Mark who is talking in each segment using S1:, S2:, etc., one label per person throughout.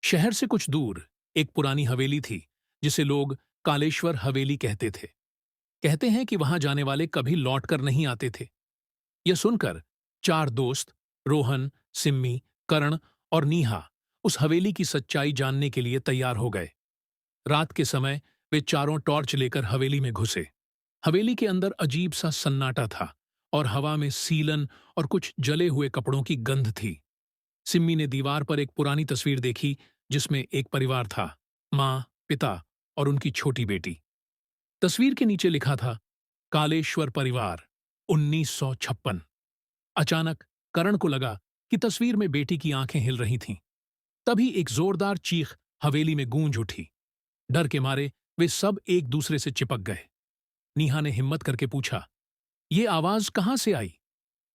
S1: शहर से कुछ दूर एक पुरानी हवेली थी जिसे लोग कालेश्वर हवेली कहते थे। कहते हैं कि वहां जाने वाले कभी लौटकर नहीं आते थे। यह सुनकर चार दोस्त रोहन, सिम्मी, करण और नीहा उस हवेली की सच्चाई जानने के लिए तैयार हो गए। रात के समय वे चारों टॉर्च लेकर हवेली में घुसे। हवेली के अंदर अजीब सा सन्नाटा था और हवा में सीलन और कुछ जले हुए कपड़ों की गंध थी। सिम्मी ने दीवार पर एक पुरानी तस्वीर देखी जिसमें एक परिवार था, माँ, पिता और उनकी छोटी बेटी। तस्वीर के नीचे लिखा था, कालेश्वर परिवार 1956। अचानक करण को लगा कि तस्वीर में बेटी की आंखें हिल रही थीं। तभी एक जोरदार चीख हवेली में गूंज उठी। डर के मारे वे सब एक दूसरे से चिपक गए। नीहा ने हिम्मत करके पूछा, ये आवाज कहां से आई?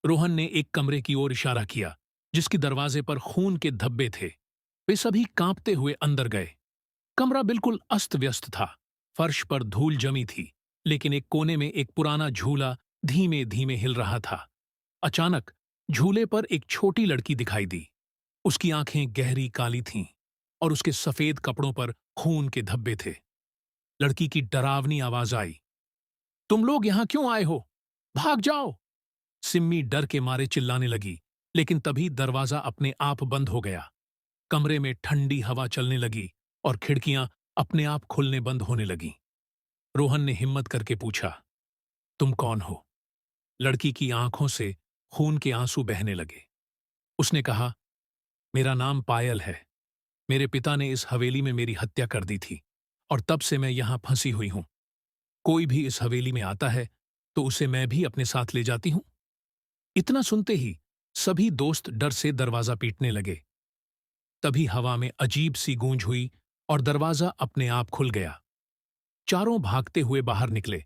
S1: रोहन ने एक कमरे की ओर इशारा किया जिसके दरवाजे पर खून के धब्बे थे। वे सभी कांपते हुए अंदर गए। कमरा बिल्कुल अस्त व्यस्त था। फर्श पर धूल जमी थी, लेकिन एक कोने में एक पुराना झूला धीमे धीमे हिल रहा था। अचानक झूले पर एक छोटी लड़की दिखाई दी। उसकी आंखें गहरी काली थीं और उसके सफेद कपड़ों पर खून के धब्बे थे। लड़की की डरावनी आवाज आई, तुम लोग यहां क्यों आए हो? भाग जाओ! सिम्मी डर के मारे चिल्लाने लगी, लेकिन तभी दरवाजा अपने आप बंद हो गया। कमरे में ठंडी हवा चलने लगी और खिड़कियां अपने आप खुलने बंद होने लगीं। रोहन ने हिम्मत करके पूछा, तुम कौन हो? लड़की की आंखों से खून के आंसू बहने लगे। उसने कहा, मेरा नाम पायल है। मेरे पिता ने इस हवेली में मेरी हत्या कर दी थी और तब से मैं यहां फंसी हुई हूं। कोई भी इस हवेली में आता है तो उसे मैं भी अपने साथ ले जाती हूं। इतना सुनते ही सभी दोस्त डर से दरवाजा पीटने लगे। तभी हवा में अजीब सी गूंज हुई और दरवाजा अपने आप खुल गया। चारों भागते हुए बाहर निकले,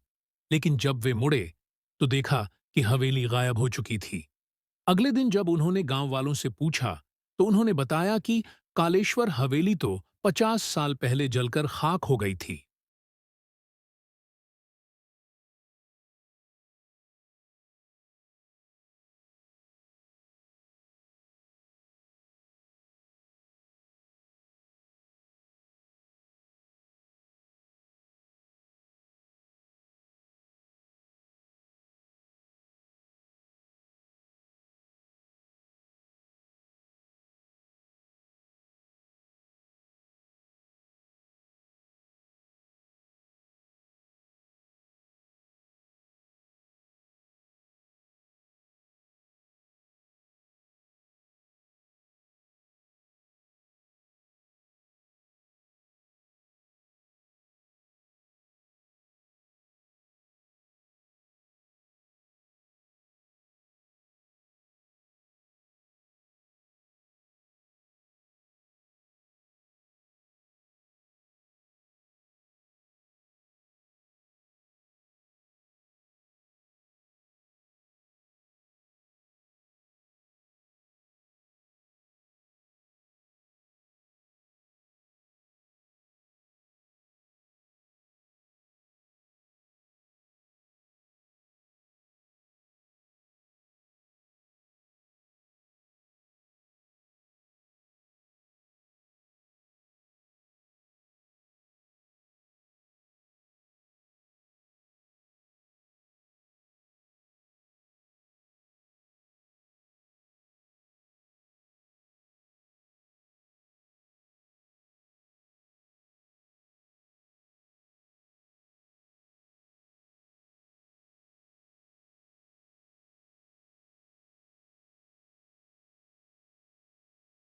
S1: लेकिन जब वे मुड़े तो देखा कि हवेली गायब हो चुकी थी। अगले दिन जब उन्होंने गांव वालों से पूछा तो उन्होंने बताया कि कालेश्वर हवेली तो 50 साल पहले जलकर खाक हो गई थी।